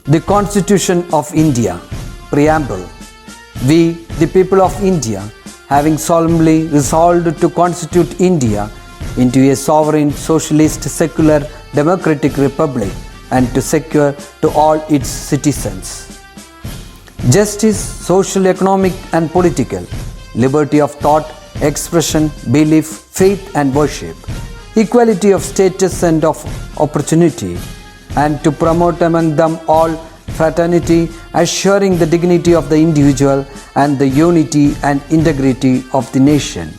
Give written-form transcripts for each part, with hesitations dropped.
The Constitution of India, Preamble. We, the people of India, having solemnly resolved to constitute India into a sovereign, socialist, secular, democratic republic and to secure to all its citizens justice, social, economic and political, liberty of thought, expression, belief, faith and worship, equality of status and of opportunity, and to promote among them all fraternity, assuring the dignity of the individual and the unity and integrity of the nation.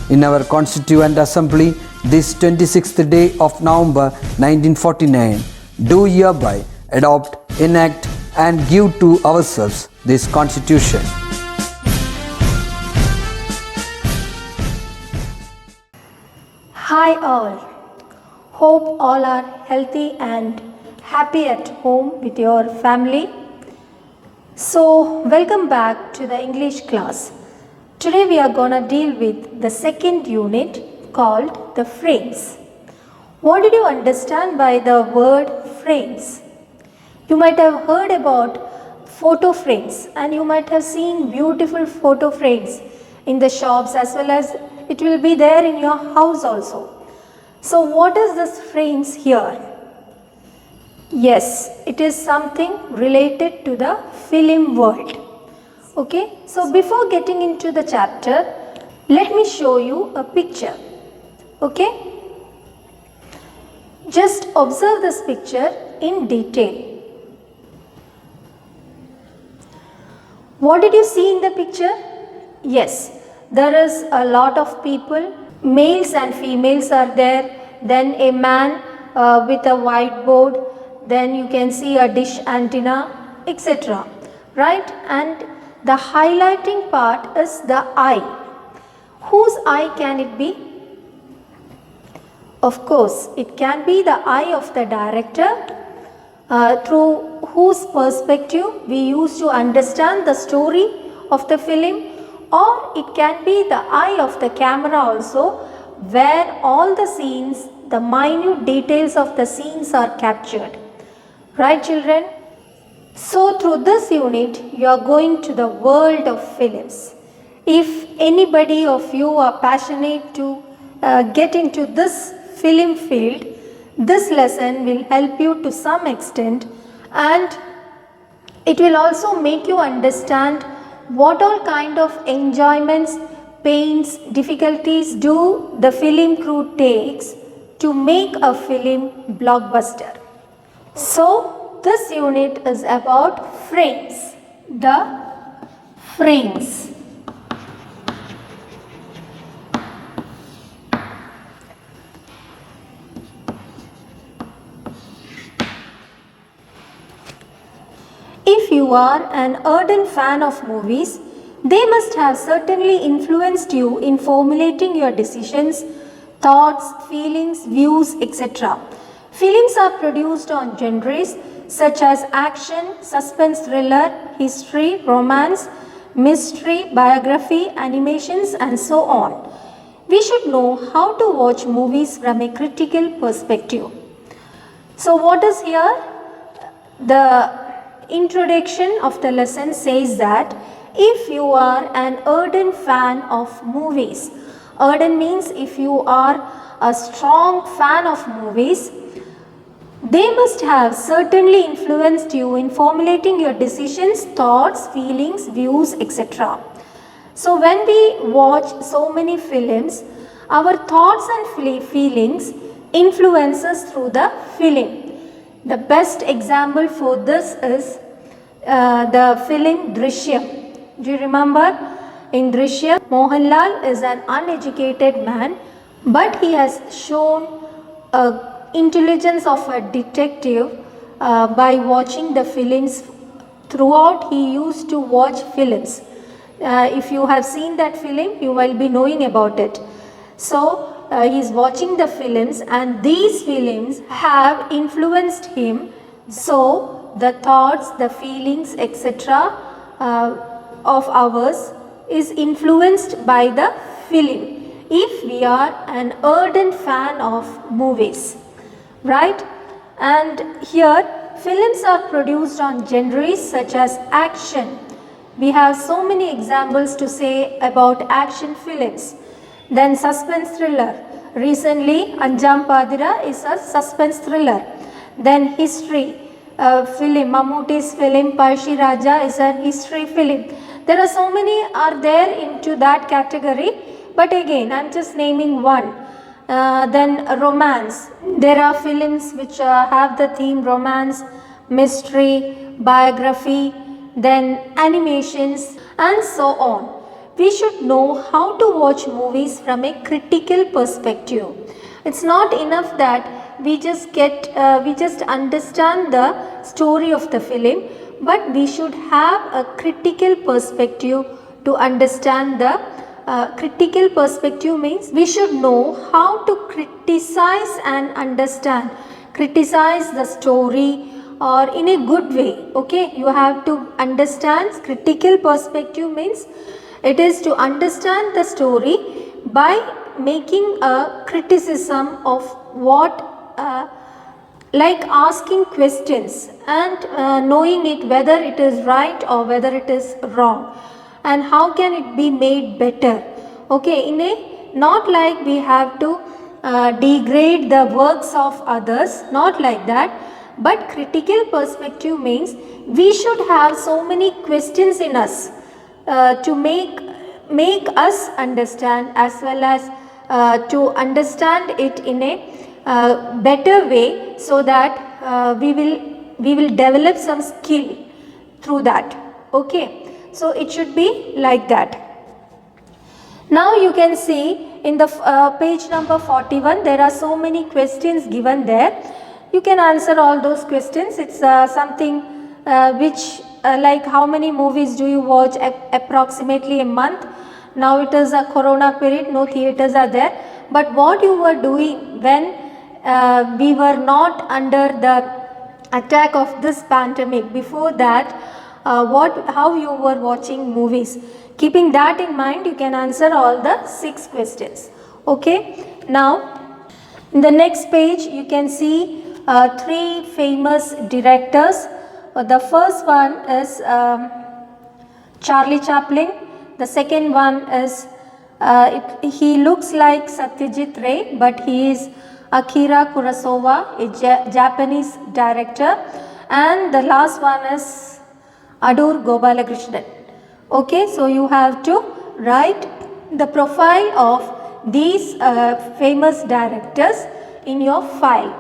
In our Constituent Assembly, this 26th day of November 1949, do hereby adopt, enact and give to ourselves this Constitution. Hi all. Hope all are healthy and happy at home with your family. So, welcome back to the English class. Today we are going to deal with the second unit called the frames. What did you understand by the word frames? You might have heard about photo frames and you might have seen beautiful photo frames in the shops as well as it will be there in your house also. So what is this frames here? Yes, it is something related to the film world. Okay, so before getting into the chapter, let me show you a picture. Okay, just observe this picture in detail. What did you see in the picture? Yes, there is a lot of people, males and females are there, then a man with a whiteboard, then you can see a dish antenna, etc. Right? And the highlighting part is the eye. Whose eye can it be? Of course, it can be the eye of the director, through whose perspective we used to understand the story of the film, or it can be the eye of the camera also, where all the scenes, the minute details of the scenes are captured. Right, children? So through this unit, you are going to the world of films. If anybody of you are passionate to get into this film field, this lesson will help you to some extent, and it will also make you understand what all kind of enjoyments, pains, difficulties do the film crew takes to make a film blockbuster. So this unit is about frames, the frames. If you are an ardent fan of movies, they must have certainly influenced you in formulating your decisions, thoughts, feelings, views, etc. Films are produced on genres such as action, suspense thriller, history, romance, mystery, biography, animations and so on. We should know how to watch movies from a critical perspective. So what is here? The introduction of the lesson says that if you are an ardent fan of movies, ardent means if you are a strong fan of movies, they must have certainly influenced you in formulating your decisions, thoughts, feelings, views, etc. So when we watch so many films, our thoughts and feelings influence us through the film. The best example for this is the film Drishyam. Do you remember? In Drishyam, Mohanlal is an uneducated man, but he has shown intelligence of a detective by watching the films. Throughout he used to watch films. If you have seen that film, you will be knowing about it. So he is watching the films and these films have influenced him. So the thoughts, the feelings, etc. Of ours is influenced by the film if we are an ardent fan of movies, right? And here films are produced on genres such as action. We have so many examples to say about action films. Then suspense thriller. Recently, Anjam Padira is a suspense thriller. Then history film, Mammootty's film Parshi Raja is a history film. There are so many are there into that category, but again I am just naming one. Then romance. There are films which have the theme romance, mystery, biography, then animations and so on. We should know how to watch movies from a critical perspective. It's not enough that we just understand the story of the film, but we should have a critical perspective to understand the critical perspective means we should know how to criticize and understand, criticize the story or in a good way. Okay, you have to understand. Critical perspective means it is to understand the story by making a criticism of what like asking questions and knowing it whether it is right or whether it is wrong and how can it be made better. Okay, in a not like we have to degrade the works of others, not like that, but critical perspective means we should have so many questions in us to make us understand as well as to understand it in a better way, so that we will develop some skill through that. Okay, so it should be like that. Now you can see in the page number 41 there are so many questions given there. You can answer all those questions. It's something which like how many movies do you watch approximately a month. Now it is a corona period, no theaters are there, but what you were doing when we were not under the attack of this pandemic, before that how you were watching movies. Keeping that in mind, you can answer all the 6 questions. Okay, now in the next page you can see 3 famous directors. The first one is Charlie Chaplin. The second one is he looks like Satyajit Ray, but he is Akira Kurosawa, a Japanese director. And the last one is Adur Gopalakrishnan. Okay, so you have to write the profile of these famous directors in your file.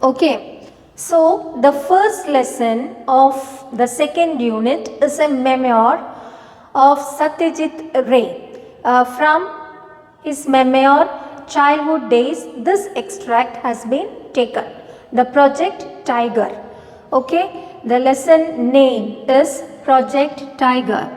Okay, so the first lesson of the second unit is a memoir of Satyajit Ray. From his memoir Childhood Days, this extract has been taken. The Project Tiger. Okay, the lesson name is Project Tiger.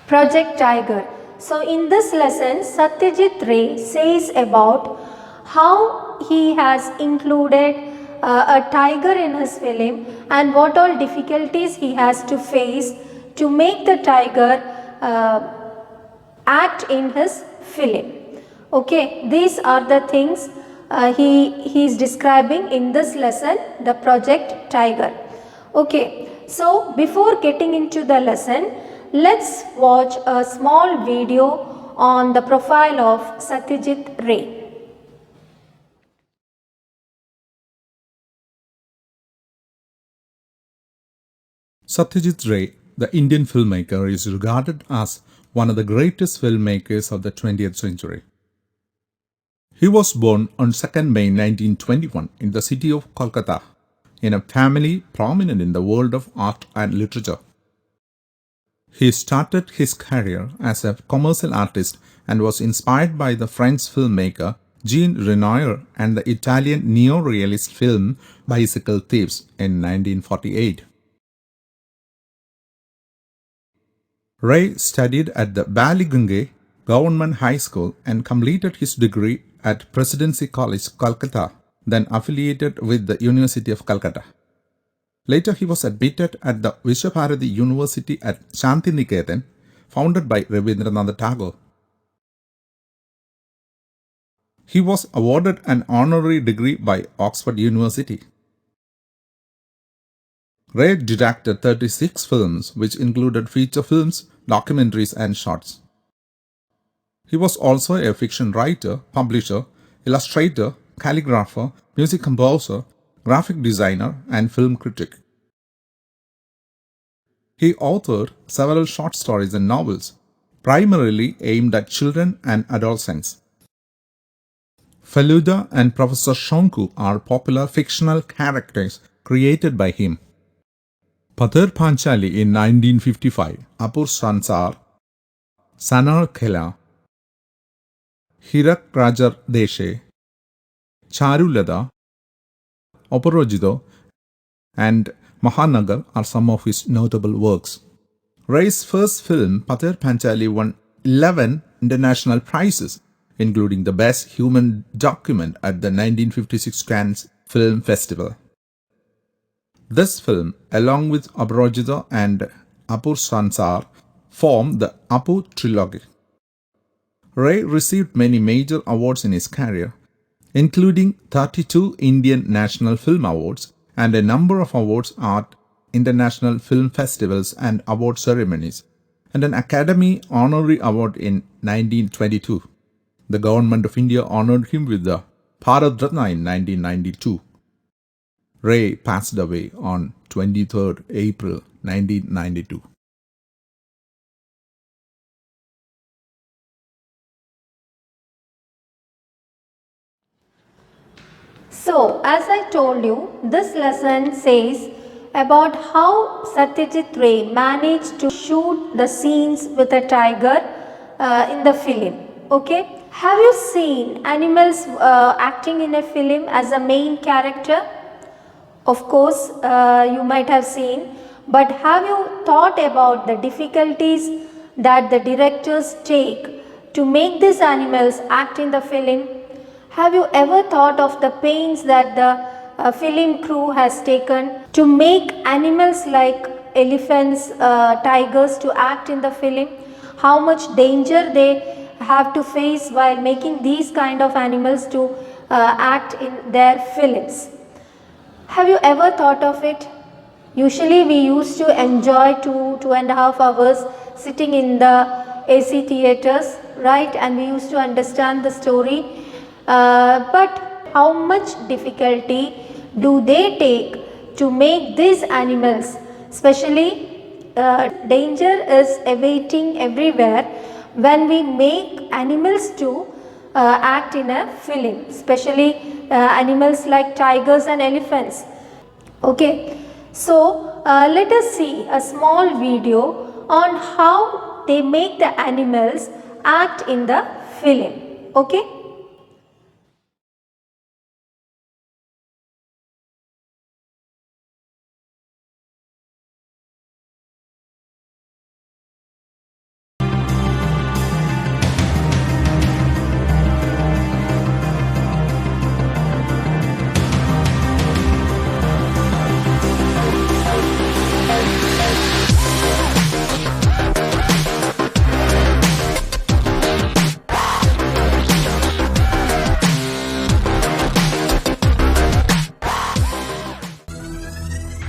Project Tiger. So in this lesson, Satyajit Ray says about how he has included a tiger in his film and what all difficulties he has to face to make the tiger act in his film. Okay, these are the things he is describing in this lesson, the Project Tiger. Okay, so before getting into the lesson, let's watch a small video on the profile of Satyajit Ray. Satyajit Ray, the Indian filmmaker, is regarded as one of the greatest filmmakers of the 20th century. He was born on 2nd May 1921 in the city of Kolkata, in a family prominent in the world of art and literature. He started his career as a commercial artist and was inspired by the French filmmaker Jean Renoir and the Italian neo-realist film Bicycle Thieves in 1948. Ray studied at the Ballygunge Government High School and completed his degree at Presidency College, Calcutta, then affiliated with the University of Calcutta. Later, he was admitted at the Vishwabharati University at Shantiniketan, founded by Rabindranath Tagore. He was awarded an honorary degree by Oxford University. Ray directed 36 films, which included feature films, documentaries, and shorts. He was also a fiction writer, publisher, illustrator, calligrapher, music composer, graphic designer, and film critic. He authored several short stories and novels, primarily aimed at children and adolescents. Feluda and Professor Shonku are popular fictional characters created by him. Pather Panchali in 1955, Apur Sansar, Sanar Khela, Hirak Rajar Deshe, Charulada, Oporojido, and Mahanagar are some of his notable works. Ray's first film, Pather Panchali, won 11 international prizes, including the Best Human Document at the 1956 Cannes Film Festival. This film, along with Aparajita and Apur Sansar, form the Apu trilogy. Ray received many major awards in his career, including 32 Indian National Film Awards and a number of awards at international film festivals and award ceremonies, and an Academy Honorary Award in 1922. The Government of India honored him with the Bharat Ratna in 1992. Ray passed away on 23rd April 1992. So, as I told you, this lesson says about how Satyajit Ray managed to shoot the scenes with a tiger in the film. Okay? Have you seen animals acting in a film as a main character? Of course, you might have seen, but have you thought about the difficulties that the directors take to make these animals act in the film? Have you ever thought of the pains that the film crew has taken to make animals like elephants, tigers to act in the film? How much danger they have to face while making these kind of animals to act in their films? Have you ever thought of it? Usually we used to enjoy 2.5 hours sitting in the AC theaters, right? And we used to understand the story. But how much difficulty do they take to make these animals, especially danger is awaiting everywhere when we make animals to act in a film, especially animals like tigers and elephants. Okay, so let us see a small video on how they make the animals act in the film. Okay.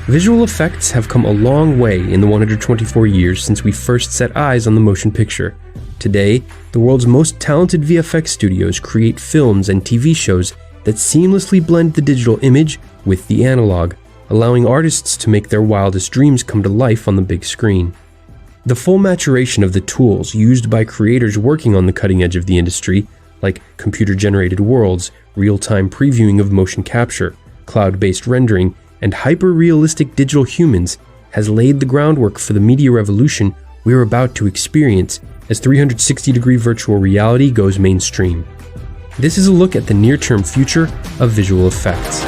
Visual effects have come a long way in the 124 years since we first set eyes on the motion picture. Today, the world's most talented VFX studios create films and TV shows that seamlessly blend the digital image with the analog, allowing artists to make their wildest dreams come to life on the big screen. The full maturation of the tools used by creators working on the cutting edge of the industry, like computer-generated worlds, real-time previewing of motion capture, cloud-based rendering, and hyper-realistic digital humans, has laid the groundwork for the media revolution we are about to experience as 360-degree virtual reality goes mainstream. This is a look at the near-term future of visual effects.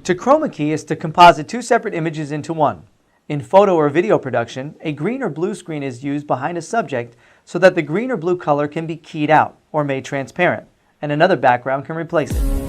To chroma key is to composite two separate images into one. In photo or video production, a green or blue screen is used behind a subject so that the green or blue color can be keyed out or made transparent, and another background can replace it.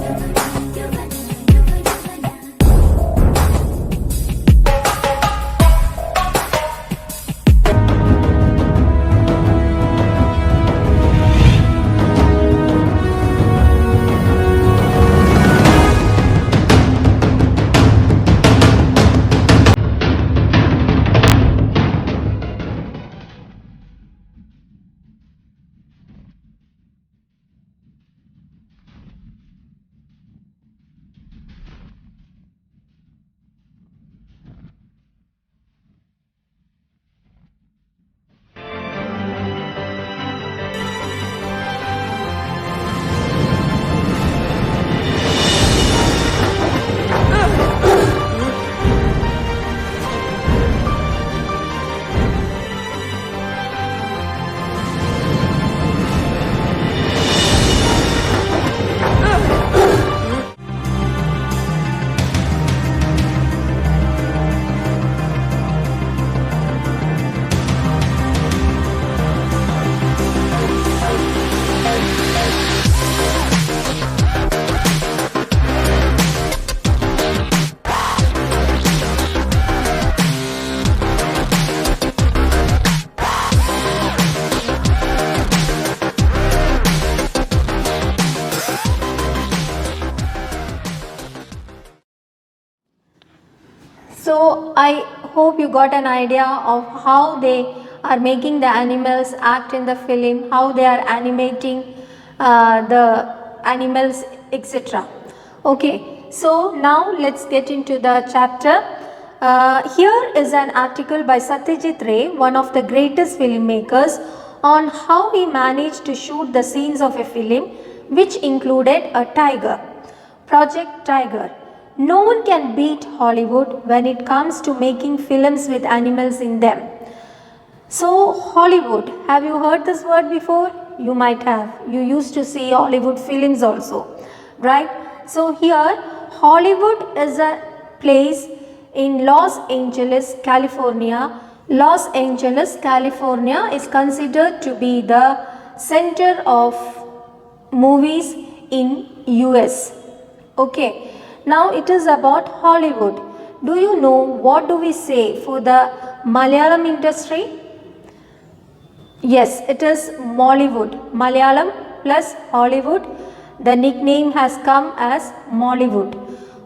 So I hope you got an idea of how they are making the animals act in the film, how they are animating the animals, etc. Okay, so now let's get into the chapter. Here is an article by Satyajit Ray, one of the greatest filmmakers, on how he managed to shoot the scenes of a film which included a tiger. Project Tiger. No one can beat Hollywood when it comes to making films with animals in them. So, Hollywood, have you heard this word before? You might have. You used to see Hollywood films also, right? So, here, Hollywood is a place in Los Angeles, California. Los Angeles, California is considered to be the center of movies in US. Okay. Now it is about Hollywood. Do you know what do we say for the Malayalam industry? Yes, it is Mollywood. Malayalam plus Hollywood. The nickname has come as Mollywood.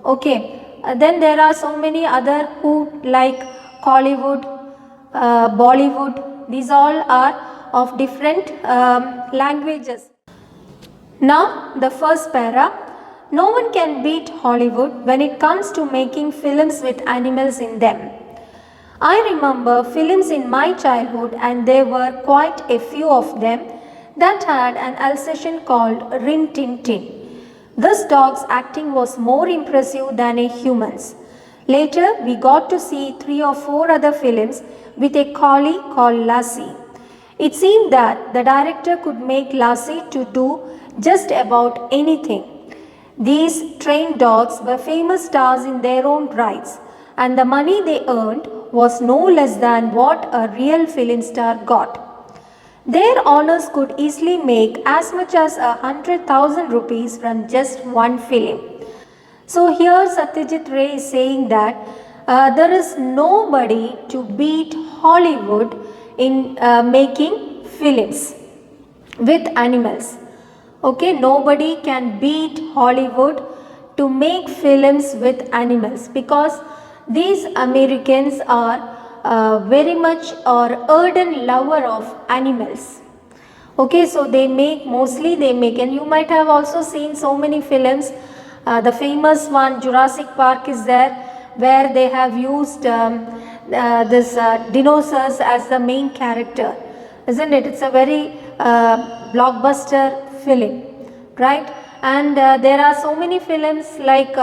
Okay. Then there are so many other who like Collywood, Bollywood. These all are of different languages. Now the first para. No one can beat Hollywood when it comes to making films with animals in them. I remember films in my childhood, and there were quite a few of them that had an Alsatian called Rin Tin Tin. This dog's acting was more impressive than a human's. Later, we got to see 3 or 4 other films with a collie called Lassie. It seemed that the director could make Lassie to do just about anything. These trained dogs were famous stars in their own rights, and the money they earned was no less than what a real film star got. Their owners could easily make as much as 100,000 rupees from just one film. So here Satyajit Ray is saying that there is nobody to beat Hollywood in making films with animals. Okay, nobody can beat Hollywood to make films with animals because these Americans are very much or ardent lover of animals. Okay, so they make and you might have also seen so many films. The famous one, Jurassic Park, is there, where they have used this dinosaurs as the main character, isn't it? It's a very blockbuster film, right? And there are so many films like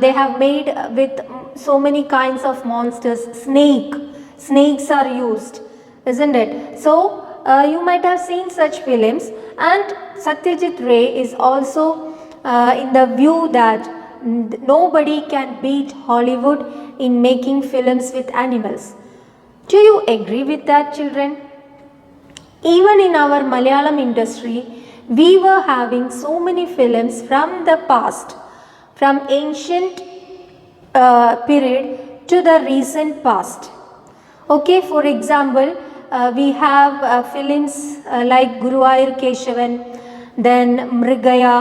they have made with so many kinds of monsters. Snakes are used, isn't it? So you might have seen such films, and Satyajit Ray is also in the view that nobody can beat Hollywood in making films with animals. Do you agree with that, children? Even in our Malayalam industry, we were having so many films from the past, from ancient period to the recent past. Okay, for example, we have films like Guruvayur Keshavan, then Mrigaya,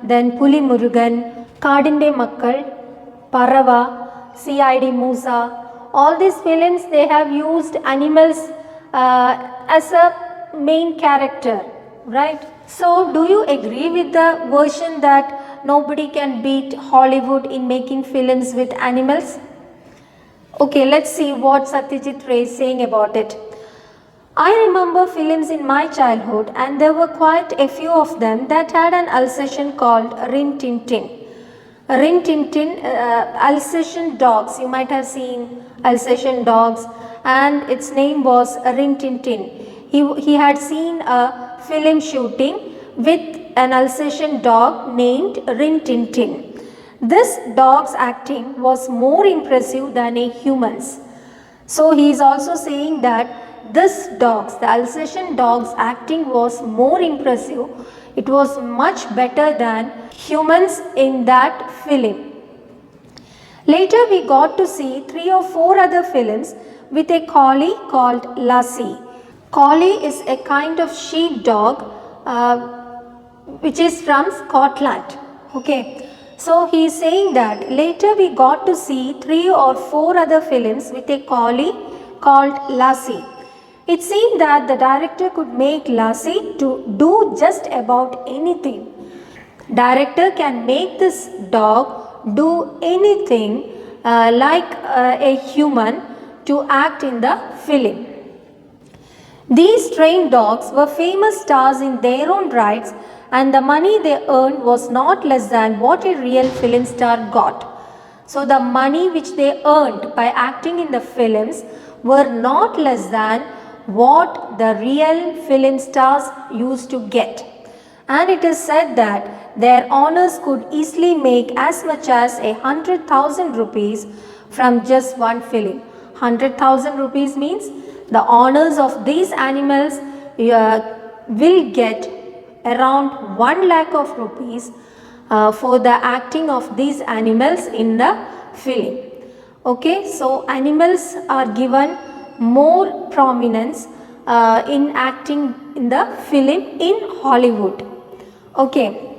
then Puli Murugan, Kadinde Makkal, Parava, CID Musa. All these films, they have used animals as a main character, right? So, do you agree with the version that nobody can beat Hollywood in making films with animals? Okay, let's see what Satyajit Ray is saying about it. I remember films in my childhood, and there were quite a few of them that had an Alsatian called Rin Tin Tin. Rin Tin Tin, Alsatian dogs, you might have seen Alsatian dogs, and its name was Rin Tin Tin. He had seen a film shooting with an Alsatian dog named Rin Tin Tin. This dog's acting was more impressive than a human's. So he is also saying that this dog's, the Alsatian dog's acting was more impressive. It was much better than humans in that film. Later we got to see 3 or 4 other films with a collie called Lassie. Collie is a kind of sheepdog which is from Scotland. Okay. So he is saying that later we got to see 3 or 4 other films with a collie called Lassie. It seemed that the director could make Lassie to do just about anything. Director can make this dog do anything like a human to act in the film. These trained dogs were famous stars in their own rights, and the money they earned was not less than what a real film star got. So the money which they earned by acting in the films were not less than what the real film stars used to get. And it is said that their owners could easily make as much as 100,000 rupees from just one film. 100,000 rupees means the owners of these animals will get around 1 lakh of rupees for the acting of these animals in the film. Okay, so animals are given more prominence in acting in the film in Hollywood. Okay,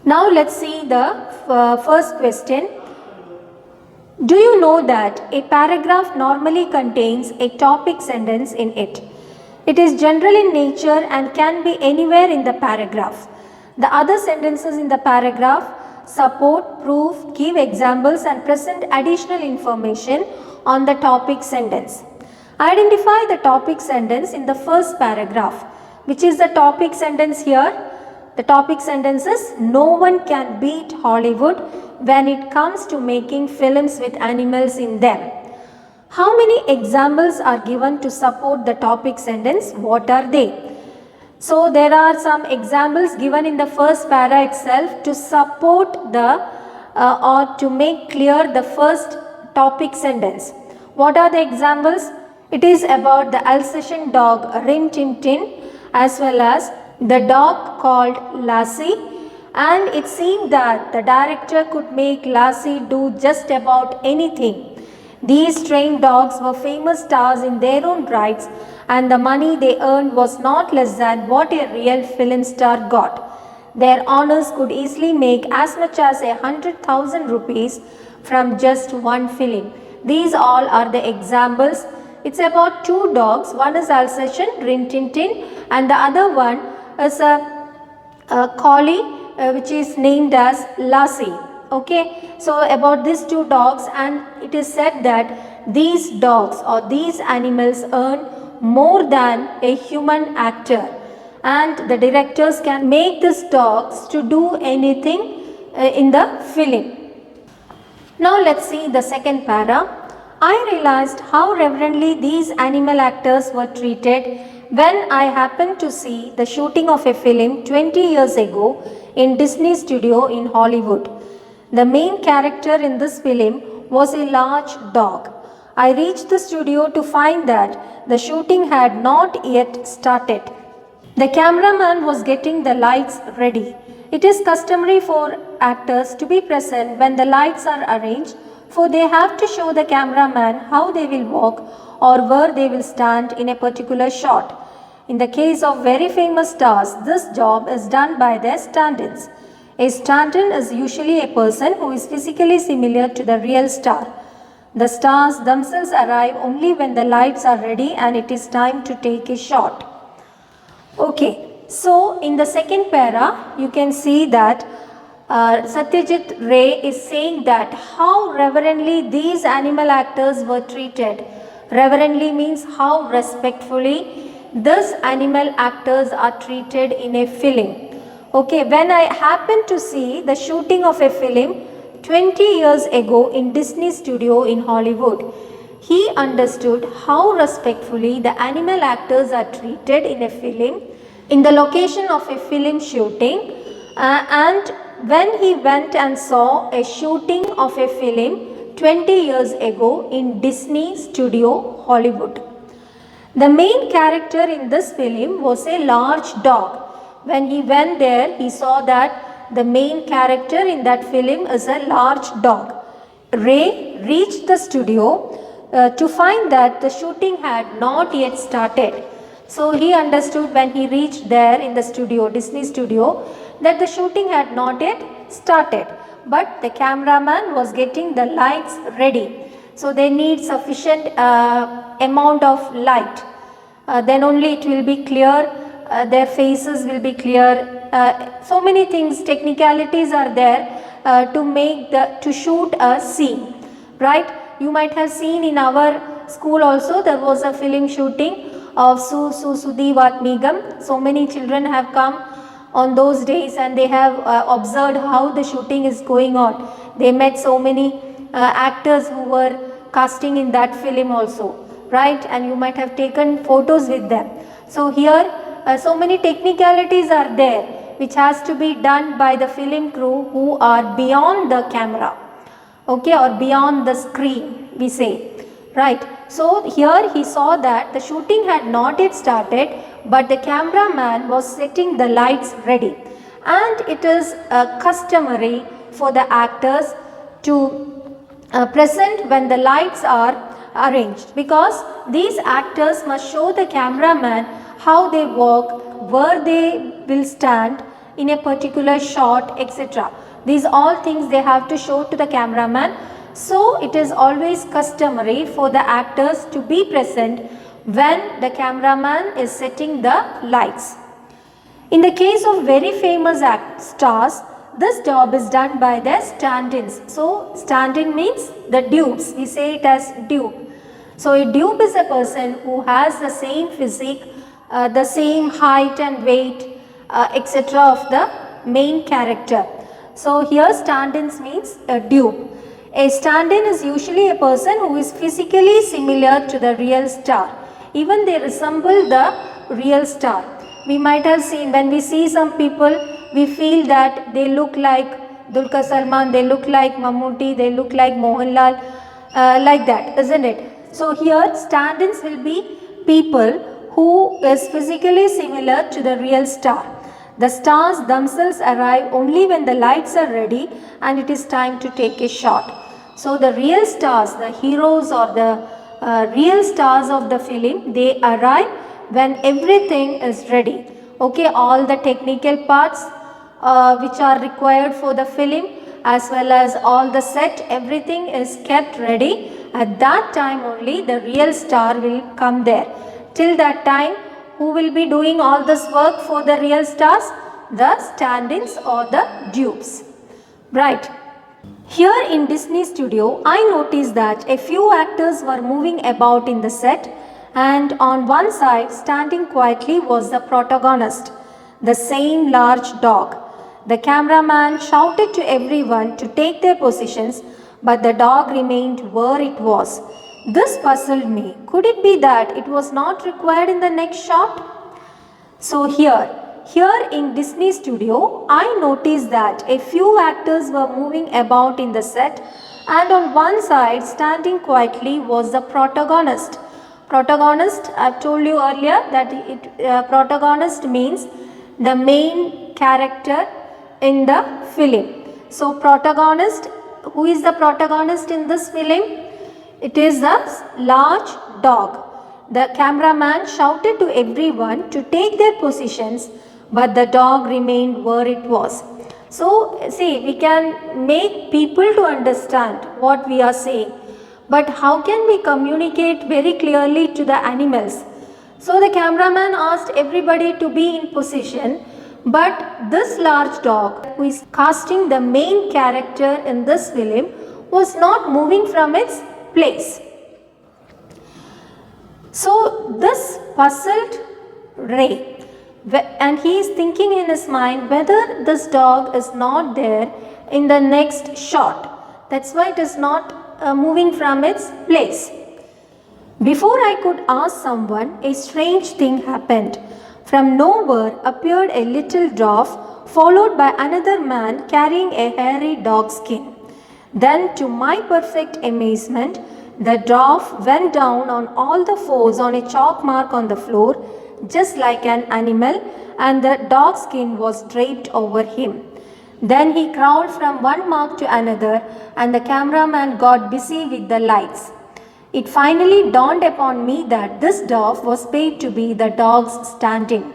now let's see the first question. Do you know that a paragraph normally contains a topic sentence in it? It is general in nature and can be anywhere in the paragraph. The other sentences in the paragraph support, prove, give examples and present additional information on the topic sentence. Identify the topic sentence in the first paragraph. Which is the topic sentence here? The topic sentence is no one can beat Hollywood when it comes to making films with animals in them. How many examples are given to support the topic sentence? What are they? So there are some examples given in the first para itself to support the or to make clear the first topic sentence. What are the examples? It is about the Alsatian dog Rin Tin Tin as well as the dog called Lassie, and it seemed that the director could make Lassie do just about anything. These trained dogs were famous stars in their own rights, and the money they earned was not less than what a real film star got. Their owners could easily make as much as 100,000 rupees from just one film. These all are the examples. It's about 2 dogs. One is Alsatian, Rin Tin Tin, and the other one is a collie which is named as Lassie. Okay, so about these 2 dogs, and it is said that these dogs or these animals earn more than a human actor, and the directors can make these dogs to do anything in the film. Now let's see the second para. I realized how reverently these animal actors were treated when I happened to see the shooting of a film 20 years ago in Disney Studio in Hollywood. The main character in this film was a large dog. I reached the studio to find that the shooting had not yet started. The cameraman was getting the lights ready. It is customary for actors to be present when the lights are arranged, for they have to show the cameraman how they will walk or where they will stand in a particular shot. In the case of very famous stars, this job is done by their stand-ins. A stand-in is usually a person who is physically similar to the real star. The stars themselves arrive only when the lights are ready and it is time to take a shot. Okay, so in the second para, you can see that Satyajit Ray is saying that how reverently these animal actors were treated. Reverently means how respectfully these animal actors are treated in a film. Okay, when I happened to see the shooting of a film 20 years ago in Disney Studio in Hollywood, he understood how respectfully the animal actors are treated in a film, in the location of a film shooting, and when he went and saw a shooting of a film 20 years ago in Disney Studio, Hollywood. The main character in this film was a large dog. When he went there, he saw that the main character in that film is a large dog. Ray reached the studio to find that the shooting had not yet started. So he understood when he reached there in the studio, Disney Studio, that the shooting had not yet started. But the cameraman was getting the lights ready. So they need sufficient amount of light. Then only it will be clear, their faces will be clear. So many things, technicalities are there to shoot a scene, right? You might have seen in our school also there was a film shooting of Sudhi Vatmigam. So many children have come on those days and they have observed how the shooting is going on. They met so many actors who were casting in that film also, right? And you might have taken photos with them. So here so many technicalities are there which has to be done by the film crew who are beyond the camera, okay, or beyond the screen, we say, right? So here he saw that the shooting had not yet started, but the cameraman was setting the lights ready, and it is customary for the actors to present when the lights are arranged, because these actors must show the cameraman how they walk, where they will stand in a particular shot, etc. These all things they have to show to the cameraman. So it is always customary for the actors to be present when the cameraman is setting the lights. In the case of very famous stars, this job is done by the stand-ins. So stand-in means the dupes. We say it as dupe. So a dupe is a person who has the same physique, the same height and weight, etc. of the main character. So here stand-ins means a dupe. A stand-in is usually a person who is physically similar to the real star. Even they resemble the real star. We might have seen, when we see some people, we feel that they look like Dulquer Salman, they look like Mammootty, they look like Mohanlal, like that, isn't it? So here stand-ins will be people who is physically similar to the real star. The stars themselves arrive only when the lights are ready and it is time to take a shot. So the real stars, the heroes or the real stars of the film, they arrive when everything is ready. Okay, all the technical parts which are required for the film as well as all the set, everything is kept ready. At that time only the real star will come there. Till that time, who will be doing all this work for the real stars? The stand-ins or the dupes, right? Here in Disney Studio, I noticed that a few actors were moving about in the set, and on one side, standing quietly, was the protagonist, the same large dog. The cameraman shouted to everyone to take their positions, but the dog remained where it was. This puzzled me. Could it be that it was not required in the next shot? So here in Disney Studio, I noticed that a few actors were moving about in the set, and on one side, standing quietly, was the protagonist. Protagonist, I've told you earlier that protagonist means the main character in the film. So protagonist, who is the protagonist in this film? It is a large dog. The cameraman shouted to everyone to take their positions, but the dog remained where it was. So, see, we can make people to understand what we are saying, but how can we communicate very clearly to the animals? So, the cameraman asked everybody to be in position, but this large dog, who is casting the main character in this film, was not moving from its place. So this puzzled Ray, and he is thinking in his mind whether this dog is not there in the next shot. That's why it is not moving from its place. Before I could ask someone, a strange thing happened. From nowhere appeared a little dwarf, followed by another man carrying a hairy dog skin. Then, to my perfect amazement, the dwarf went down on all the fours on a chalk mark on the floor, just like an animal, and the dog skin was draped over him. Then he crawled from one mark to another, and the cameraman got busy with the lights. It finally dawned upon me that this dwarf was paid to be the dog's stand-in.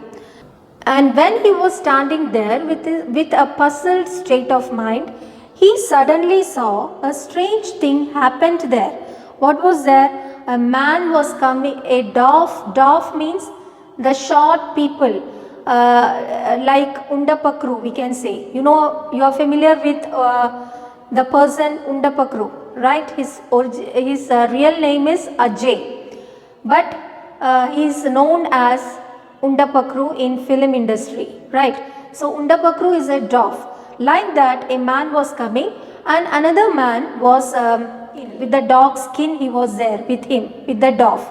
And when he was standing there with a puzzled state of mind, he suddenly saw a strange thing happened there. What was there? A man was coming, a dwarf means the short people, like Undapakru, we can say. You know, you are familiar with the person Undapakru, right? His real name is Ajay, but he is known as Undapakru in film industry, right? So Undapakru is a dwarf. Like that, a man was coming, and another man was with the dog skin, he was there with him, with the dwarf.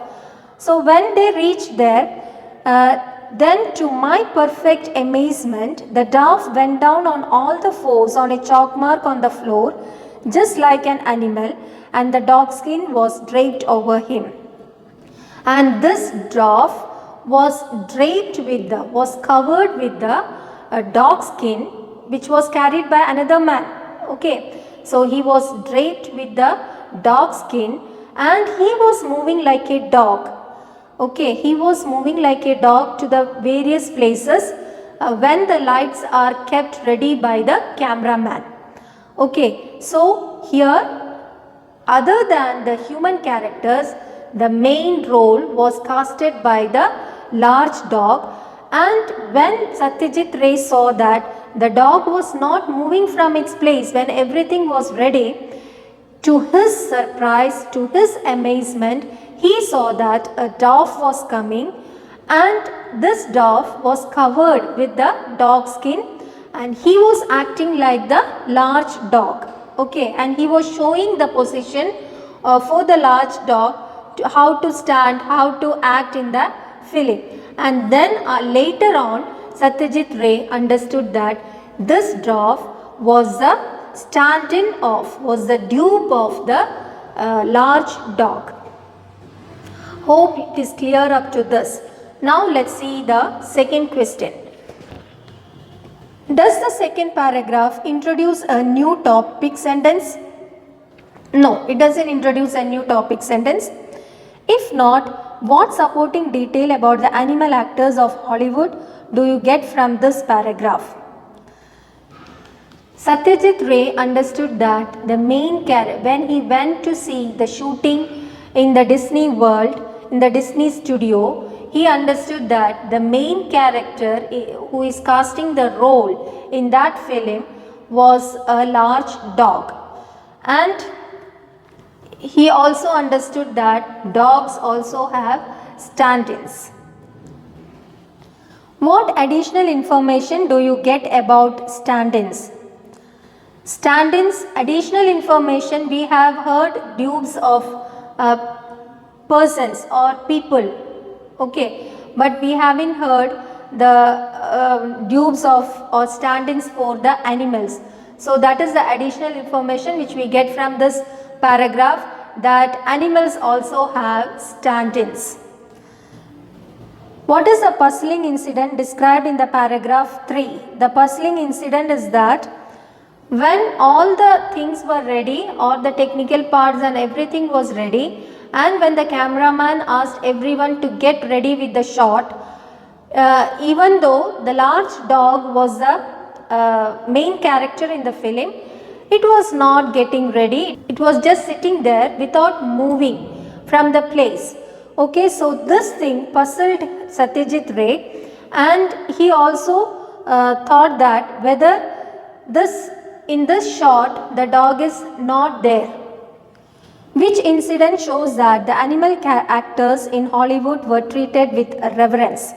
So when they reached there, then to my perfect amazement, the dwarf went down on all the fours on a chalk mark on the floor, just like an animal, and the dog skin was draped over him. And this dwarf was covered with the dog skin, which was carried by another man. Okay, so he was draped with the dog skin, and he was moving like a dog. Okay, he was moving like a dog to the various places when the lights are kept ready by the cameraman. Okay, so here, other than the human characters, the main role was casted by the large dog. And when Satyajit Ray saw that the dog was not moving from its place when everything was ready, to his surprise, to his amazement, he saw that a dwarf was coming, and this dwarf was covered with the dog skin, and he was acting like the large dog. Okay, and he was showing the position for the large dog, how to stand, how to act in the film. And then later on, Satyajit Ray understood that this dwarf was the stand-in of, was the dupe of the large dog. Hope it is clear up to this. Now let's see the second question. Does the second paragraph introduce a new topic sentence? No, it doesn't introduce a new topic sentence. If not, what supporting detail about the animal actors of Hollywood do you get from this paragraph? Satyajit Ray understood that the main character, when he went to see the shooting in the Disney World, in the Disney studio, he understood that the main character who is casting the role in that film was a large dog. And he also understood that dogs also have stand-ins. What additional information do you get about stand-ins? Stand-ins, additional information, we have heard dupes of persons or people, okay, but we haven't heard the dupes of or stand-ins for the animals. So that is the additional information which we get from this paragraph, that animals also have stand-ins. What is the puzzling incident described in the paragraph 3? The puzzling incident is that when all the things were ready, or the technical parts and everything was ready, and when the cameraman asked everyone to get ready with the shot, even though the large dog was the main character in the film, it was not getting ready. It was just sitting there without moving from the place. Okay, so this thing puzzled Satyajit Ray, and he also thought that whether in this shot the dog is not there, which incident shows that the animal actors in Hollywood were treated with reverence.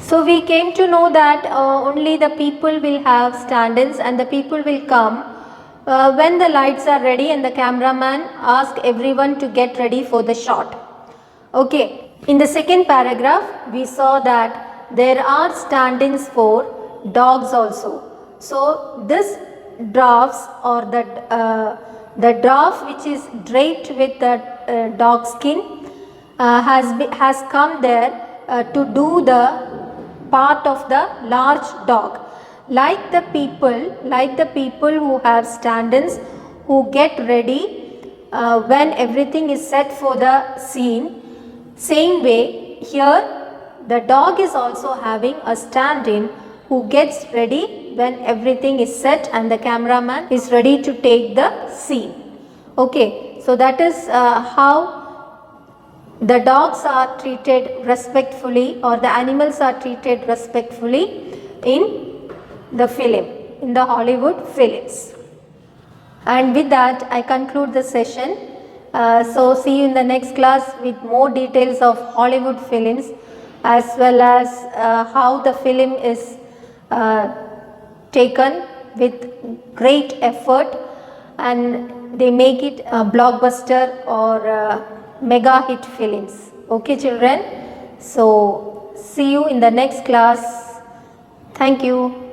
So we came to know that only the people will have stand-ins, and the people will come when the lights are ready and the cameraman asks everyone to get ready for the shot. Okay, in the second paragraph we saw that there are stand-ins for dogs also. So this drafts, or the draft which is draped with the dog skin has come there to do the part of the large dog. Like the people who have stand-ins, who get ready when everything is set for the scene, same way here the dog is also having a stand-in who gets ready when everything is set and the cameraman is ready to take the scene. Okay, so that is how the dogs are treated respectfully, or the animals are treated respectfully in the film, in the Hollywood films. And with that I conclude the session. So see you in the next class with more details of Hollywood films, as well as how the film is taken with great effort and they make it a blockbuster or mega hit films. Okay children, so see you in the next class. Thank you.